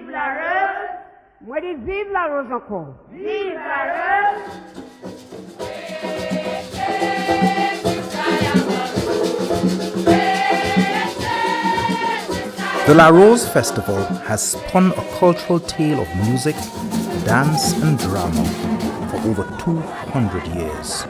Vive la Rose! Moi dis vive la rose encore. Vive la Rose! The La Rose Festival has spun a cultural tale of music, dance and drama for over 200 years.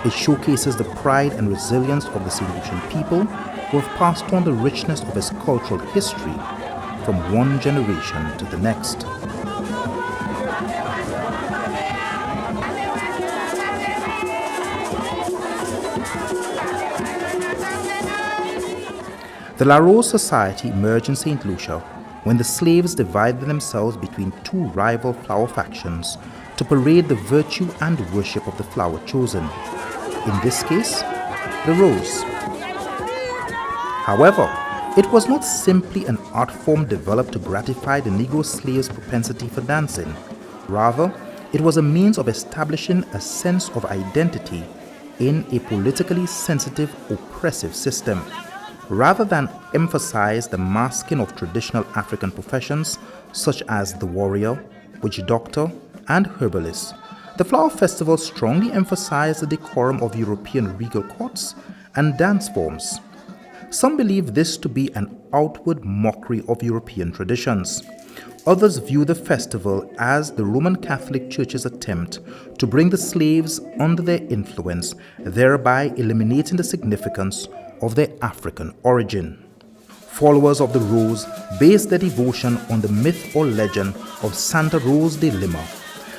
It showcases the pride and resilience of the St. Lucian people who have passed on the richness of its cultural history from one generation to the next. The La Rose Society emerged in St. Lucia when the slaves divided themselves between two rival flower factions to parade the virtue and worship of the flower chosen, in this case, the rose. However, it was not simply an art form developed to gratify the Negro slaves' propensity for dancing. Rather, it was a means of establishing a sense of identity in a politically sensitive, oppressive system. Rather than emphasize the masking of traditional African professions such as the warrior, witch doctor, and herbalist, the flower festival strongly emphasized the decorum of European regal courts and dance forms. Some believe this to be an outward mockery of European traditions. Others view the festival as the Roman Catholic Church's attempt to bring the slaves under their influence, thereby eliminating the significance of their African origin. Followers of the Rose base their devotion on the myth or legend of Santa Rose de Lima.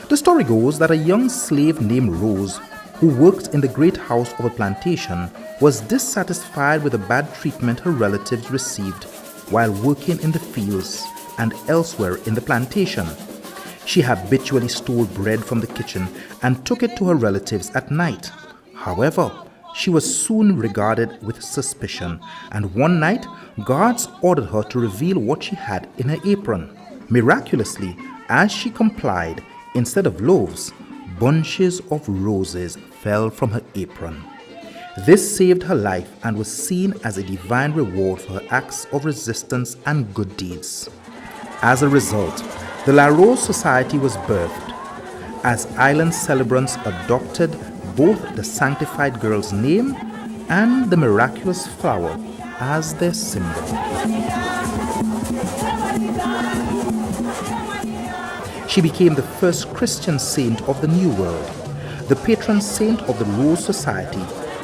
The story goes that a young slave named Rose, who worked in the great house of a plantation, was dissatisfied with the bad treatment her relatives received while working in the fields and elsewhere in the plantation. She habitually stole bread from the kitchen and took it to her relatives at night. However, she was soon regarded with suspicion, and one night, guards ordered her to reveal what she had in her apron. Miraculously, as she complied, instead of loaves, bunches of roses fell from her apron. This saved her life and was seen as a divine reward for her acts of resistance and good deeds. As a result, the La Rose Society was birthed, as island celebrants adopted both the sanctified girl's name and the miraculous flower as their symbol. She became the first Christian saint of the New World, the patron saint of the Rose Society,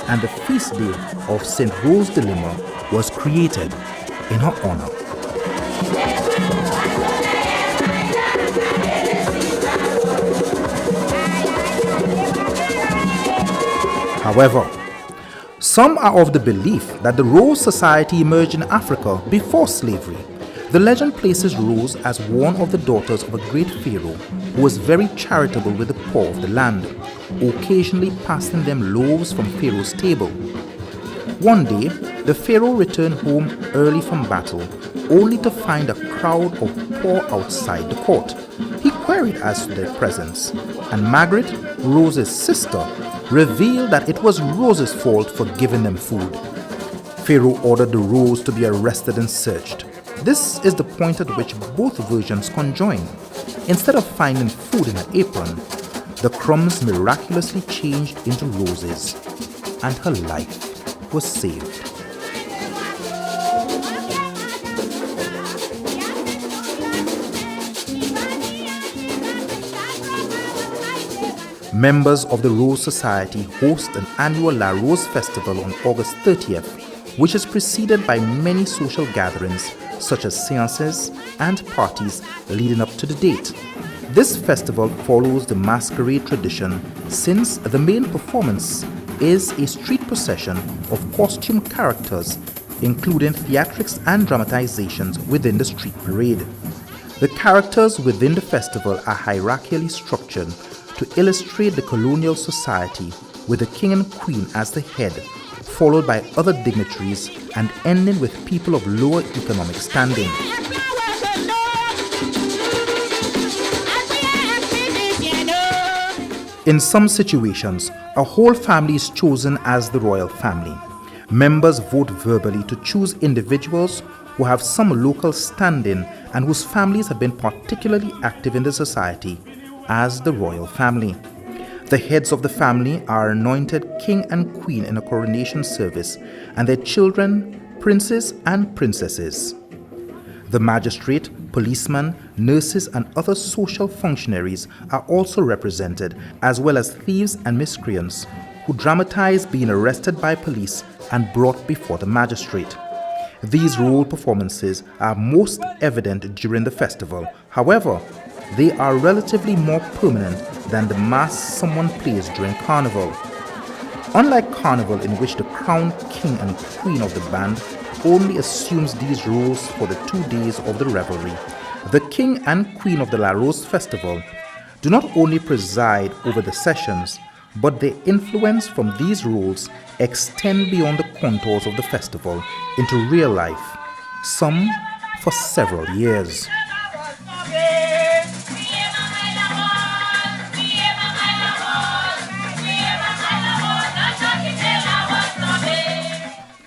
and the feast day of Saint Rose de Lima was created in her honor. However, some are of the belief that the Rose Society emerged in Africa before slavery. The legend places Rose as one of the daughters of a great pharaoh who was very charitable with the poor of the land, occasionally passing them loaves from Pharaoh's table. One day, the pharaoh returned home early from battle, only to find a crowd of poor outside the court. He queried as to their presence, and Margaret, Rose's sister, revealed that it was Rose's fault for giving them food. Pharaoh ordered the Rose to be arrested and searched. This is the point at which both versions conjoin. Instead of finding food in her apron, the crumbs miraculously changed into roses, and her life was saved. Members of the Rose Society host an annual La Rose Festival on August 30th, which is preceded by many social gatherings such as seances and parties leading up to the date. This festival follows the masquerade tradition since the main performance is a street procession of costume characters, including theatrics and dramatizations within the street parade. The characters within the festival are hierarchically structured to illustrate the colonial society, with the king and queen as the head, followed by other dignitaries and ending with people of lower economic standing. In some situations, a whole family is chosen as the royal family. Members vote verbally to choose individuals who have some local standing and whose families have been particularly active in the society as the royal family. The heads of the family are anointed king and queen in a coronation service, and their children, princes and princesses. The magistrate, policemen, nurses and other social functionaries are also represented, as well as thieves and miscreants who dramatize being arrested by police and brought before the magistrate. These role performances are most evident during the festival. However, they are relatively more permanent than the mass someone plays during Carnival. Unlike Carnival, in which the crowned king and queen of the band only assumes these roles for the 2 days of the revelry, the king and queen of the La Rose Festival do not only preside over the sessions, but their influence from these roles extend beyond the contours of the festival into real life, some for several years.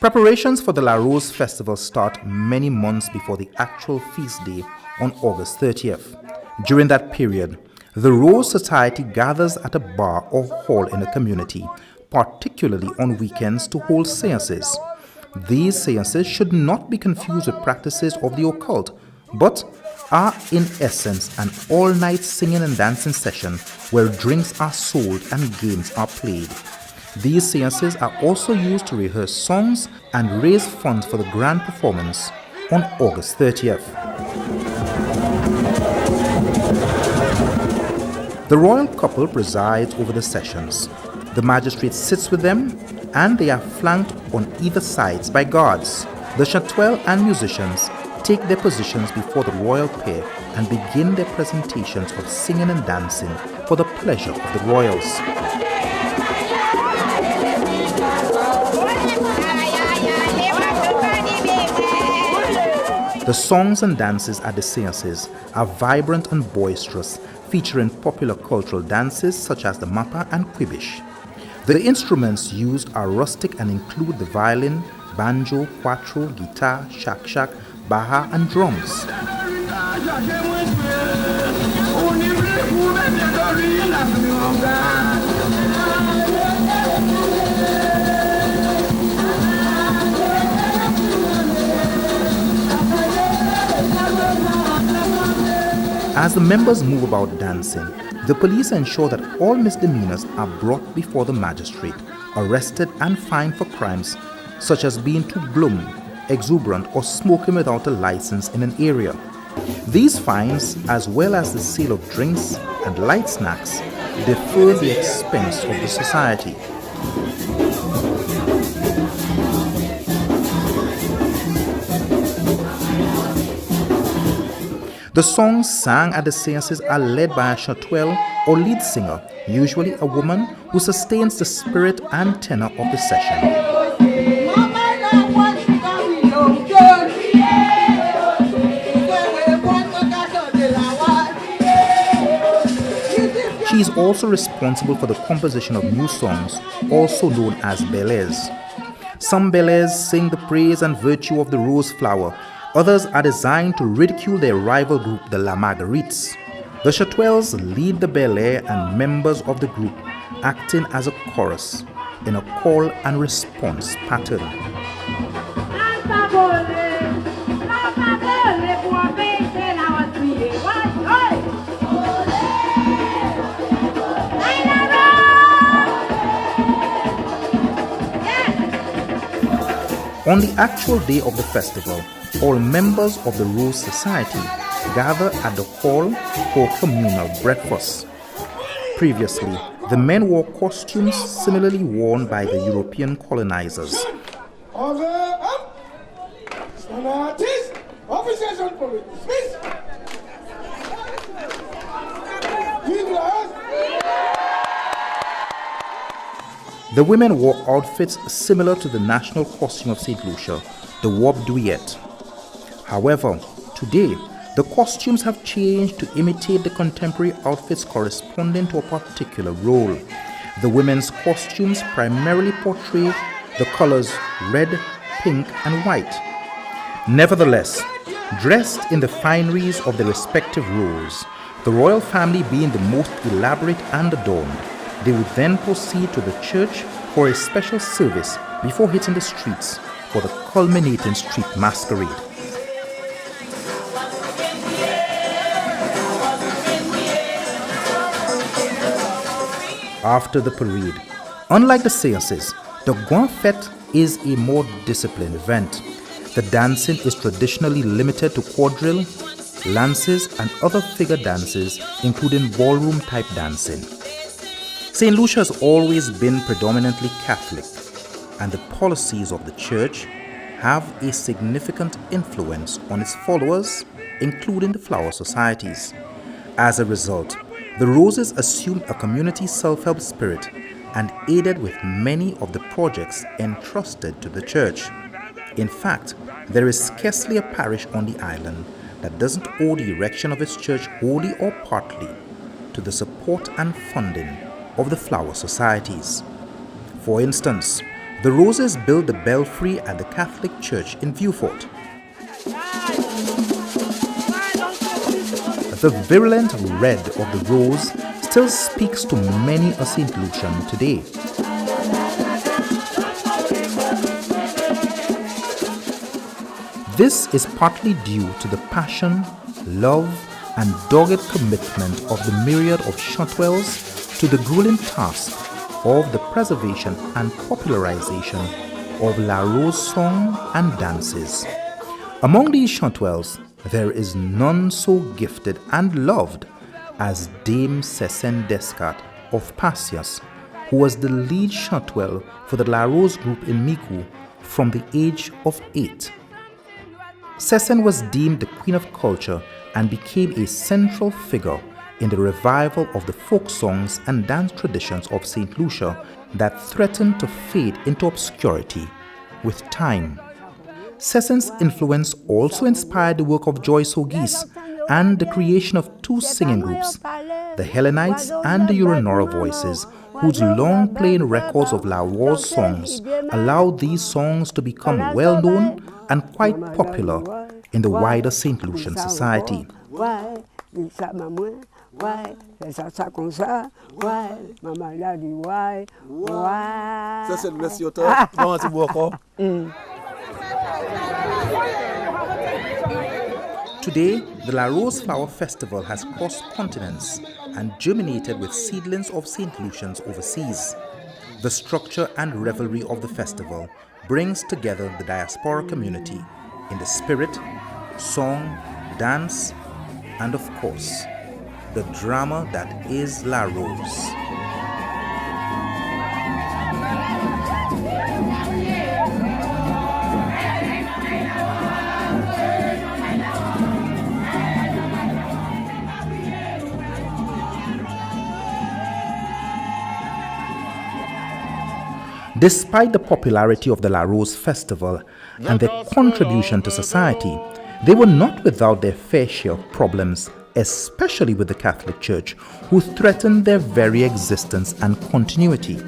Preparations for the La Rose Festival start many months before the actual feast day on August 30th. During that period, the Rose Society gathers at a bar or hall in a community, particularly on weekends, to hold seances. These seances should not be confused with practices of the occult, but are in essence an all-night singing and dancing session where drinks are sold and games are played. These seances are also used to rehearse songs and raise funds for the grand performance on August 30th. The royal couple presides over the sessions. The magistrate sits with them, and they are flanked on either sides by guards. The châtelaine and musicians take their positions before the royal pair and begin their presentations of singing and dancing for the pleasure of the royals. The songs and dances at the seances are vibrant and boisterous, featuring popular cultural dances such as the mappa and quibish. The instruments used are rustic and include the violin, banjo, quattro, guitar, shak-shak, baha and drums. As the members move about dancing, the police ensure that all misdemeanors are brought before the magistrate, arrested and fined for crimes such as being too glum, exuberant or smoking without a license in an area. These fines, as well as the sale of drinks and light snacks, defer the expense of the society. The songs sang at the seances are led by a châtelaine or lead singer, usually a woman who sustains the spirit and tenor of the session. She is also responsible for the composition of new songs, also known as ballets. Some ballets sing the praise and virtue of the rose flower. Others are designed to ridicule their rival group, the La Marguerites. The châtelaines lead the ballet and members of the group acting as a chorus in a call and response pattern. On the actual day of the festival, all members of the Rose Society gather at the hall for communal breakfast. Previously, the men wore costumes similarly worn by the European colonizers. The women wore outfits similar to the national costume of St. Lucia, the robe douillet. However, today, the costumes have changed to imitate the contemporary outfits corresponding to a particular role. The women's costumes primarily portray the colors red, pink, and white. Nevertheless, dressed in the fineries of their respective roles, the royal family being the most elaborate and adorned, they would then proceed to the church for a special service before hitting the streets for the culminating street masquerade. After the parade, unlike the séances, the Grand Fête is a more disciplined event. The dancing is traditionally limited to quadrille, lances, and other figure dances, including ballroom-type dancing. St. Lucia has always been predominantly Catholic, and the policies of the Church have a significant influence on its followers, including the flower societies. As a result, the Roses assumed a community self-help spirit and aided with many of the projects entrusted to the Church. In fact, there is scarcely a parish on the island that doesn't owe the erection of its church wholly or partly to the support and funding of the flower societies. For instance, the Roses built the belfry at the Catholic Church in Vieux-Fort. The virulent red of the rose still speaks to many a St. Lucian today. This is partly due to the passion, love, and dogged commitment of the myriad of chanteuses to the grueling task of the preservation and popularization of La Rose song and dances. Among these chanteuses, there is none so gifted and loved as Dame Cécenne Descartes of Passias, who was the lead chanteuse for the La Rose group in Micoud from the age of 8. Cécenne was deemed the queen of culture and became a central figure in the revival of the folk songs and dance traditions of St. Lucia that threatened to fade into obscurity with time. Cécenne's influence also inspired the work of Joyce O'Geese and the creation of two singing groups, the Hellenites and the Uranora Voices, whose long-playing records of La Rose songs allowed these songs to become well-known and quite popular in the wider St. Lucian society. Today, the La Rose Flower Festival has crossed continents and germinated with seedlings of St. Lucians overseas. The structure and revelry of the festival brings together the diaspora community in the spirit, song, dance, and of course, the drama that is La Rose. Despite the popularity of the La Rose Festival and their contribution to society, they were not without their fair share of problems, especially with the Catholic Church, who threatened their very existence and continuity.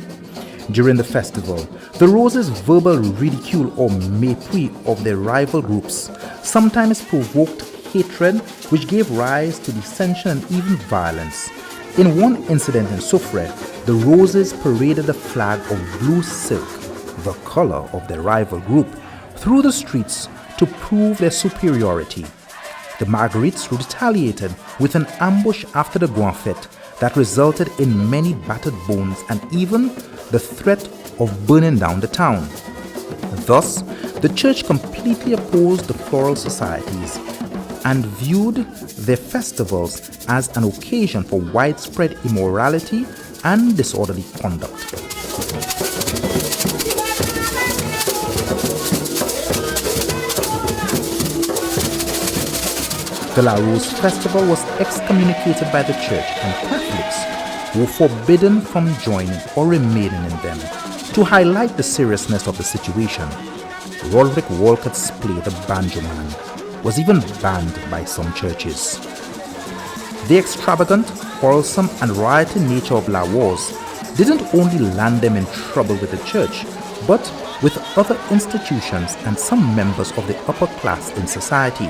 During the festival, the Roses' verbal ridicule or mépris of their rival groups sometimes provoked hatred, which gave rise to dissension and even violence. In one incident in Soufrière, the Roses paraded the flag of blue silk, the color of their rival group, through the streets to prove their superiority. The Marguerites retaliated with an ambush after the Grand Fête that resulted in many battered bones and even the threat of burning down the town. Thus, the church completely opposed the floral societies and viewed their festivals as an occasion for widespread immorality and disorderly conduct. The La Rose Festival was excommunicated by the church, and Catholics were forbidden from joining or remaining in them. To highlight the seriousness of the situation, Roderick Walcott's play The Banjo Man was even banned by some churches. The extravagant, quarrelsome, and rioting nature of La Rose didn't only land them in trouble with the church, but with other institutions and some members of the upper class in society.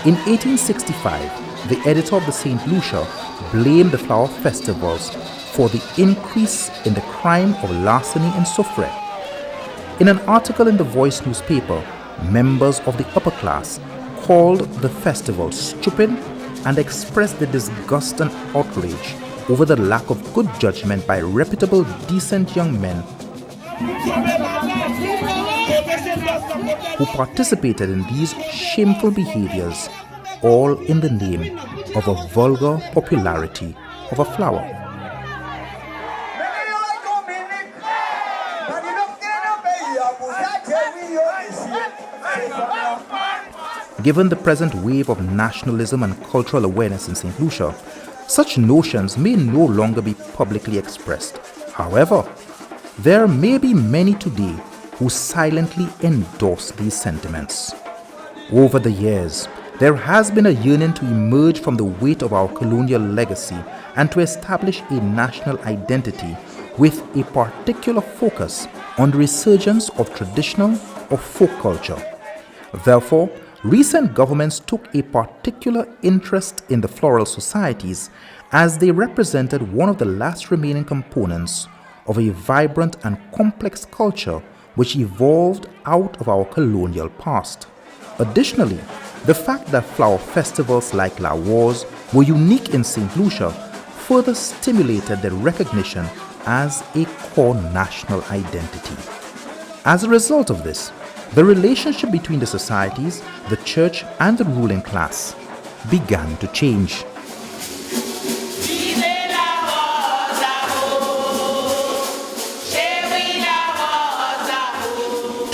In 1865, the editor of the St. Lucia blamed the flower festivals for the increase in the crime of larceny and soufre. In an article in the Voice newspaper, members of the upper class called the festival stupid and expressed their disgust and outrage over the lack of good judgment by reputable, decent young men who participated in these shameful behaviors, all in the name of a vulgar popularity of a flower. Given the present wave of nationalism and cultural awareness in St. Lucia, such notions may no longer be publicly expressed. However, there may be many today who silently endorse these sentiments. Over the years, there has been a yearning to emerge from the weight of our colonial legacy and to establish a national identity with a particular focus on the resurgence of traditional or folk culture. Therefore, recent governments took a particular interest in the floral societies as they represented one of the last remaining components of a vibrant and complex culture which evolved out of our colonial past. Additionally, the fact that flower festivals like La Wars were unique in St. Lucia further stimulated their recognition as a core national identity. As a result of this, the relationship between the societies, the church, and the ruling class began to change.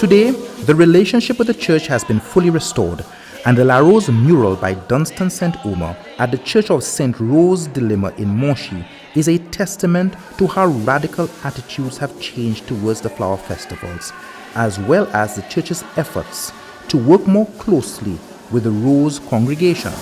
Today, the relationship with the church has been fully restored, and the La Rose mural by Dunstan St. Omer at the Church of St. Rose de Lima in Monchy is a testament to how radical attitudes have changed towards the flower festivals, as well as the church's efforts to work more closely with the Rose congregation.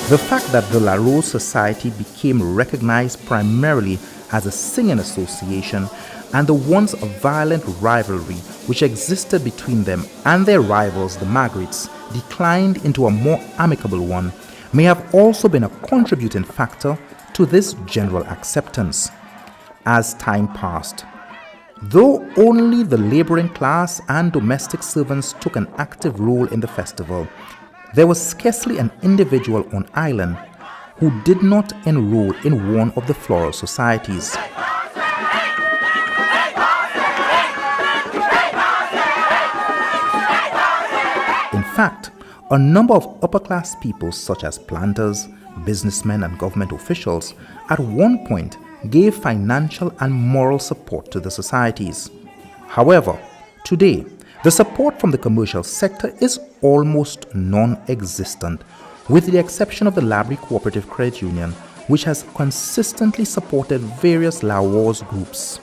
The fact that the La Rose Society became recognized primarily as a singing association and the once violent rivalry which existed between them and their rivals, the Margarettes, declined into a more amicable one may have also been a contributing factor to this general acceptance. As time passed, though only the laboring class and domestic servants took an active role in the festival, there was scarcely an individual on island who did not enroll in one of the floral societies. In fact, a number of upper-class people such as planters, businessmen, and government officials at one point gave financial and moral support to the societies. However, today, the support from the commercial sector is almost non-existent, with the exception of the Laborie Cooperative Credit Union, which has consistently supported various La Wars groups.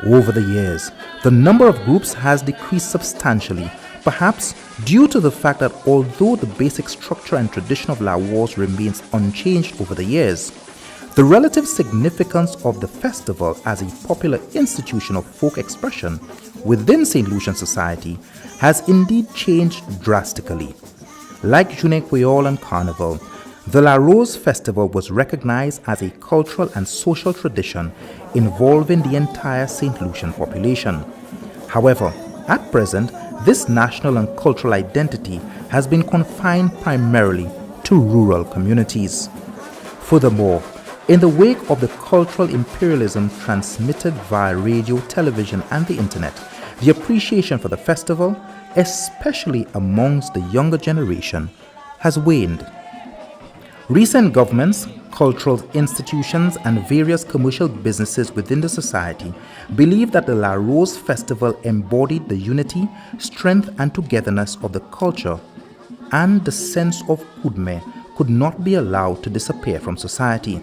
Over the years, the number of groups has decreased substantially, perhaps due to the fact that although the basic structure and tradition of La Wars remains unchanged over the years, the relative significance of the festival as a popular institution of folk expression within St. Lucian society has indeed changed drastically. Like 𝐸𝐬𝐭𝐤𝐿 and Carnival, the La Rose Festival was recognized as a cultural and social tradition involving the entire St. Lucian population. However, at present, this national and cultural identity has been confined primarily to rural communities. Furthermore, in the wake of the cultural imperialism transmitted via radio, television, and the internet, the appreciation for the festival, especially amongst the younger generation, has waned. Recent governments, cultural institutions, and various commercial businesses within the society believe that the La Rose Festival embodied the unity, strength, and togetherness of the culture, and the sense of 𝐸𝐬𝐿 could not be allowed to disappear from society.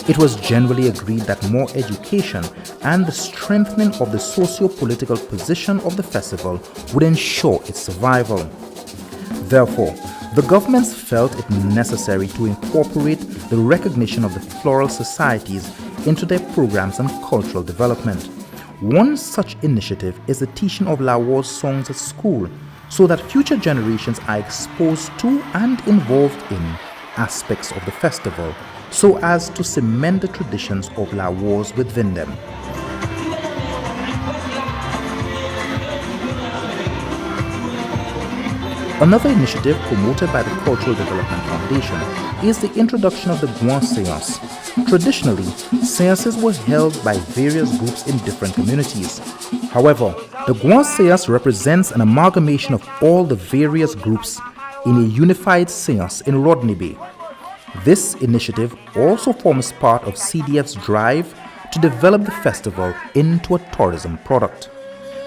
It was generally agreed that more education and the strengthening of the socio-political position of the festival would ensure its survival. Therefore, the governments felt it necessary to incorporate the recognition of the floral societies into their programs and cultural development. One such initiative is the teaching of Lawar's songs at school, so that future generations are exposed to and involved in aspects of the festival, so as to cement the traditions of Lawar's within them. Another initiative promoted by the Cultural Development Foundation is the introduction of the 𝐸𝐭𝐤. Traditionally, séances were held by various groups in different communities. However, the 𝐸𝐭𝐤 represents an amalgamation of all the various groups in a unified séance in Rodney Bay. This initiative also forms part of CDF's drive to develop the festival into a tourism product.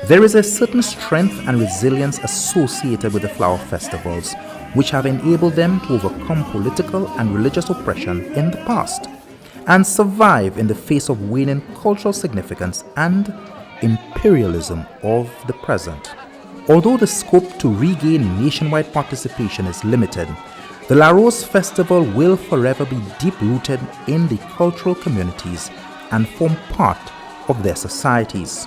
There is a certain strength and resilience associated with the flower festivals, which have enabled them to overcome political and religious oppression in the past and survive in the face of waning cultural significance and imperialism of the present. Although the scope to regain nationwide participation is limited, the La Rose Festival will forever be deep-rooted in the cultural communities and form part of their societies.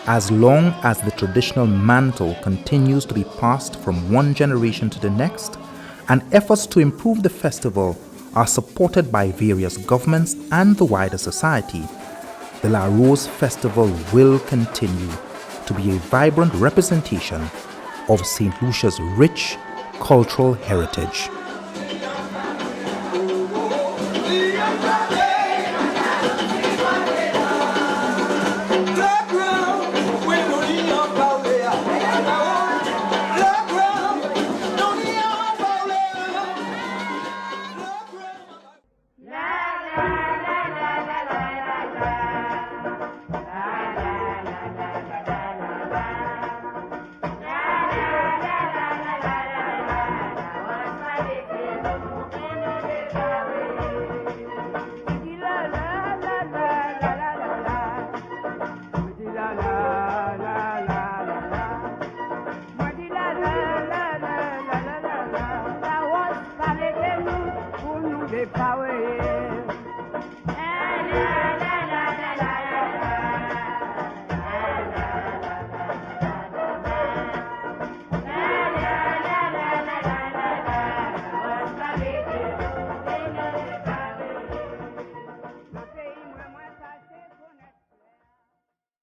As long as the traditional mantle continues to be passed from one generation to the next, and efforts to improve the festival are supported by various governments and the wider society, the La Rose Festival will continue to be a vibrant representation of St. Lucia's rich cultural heritage.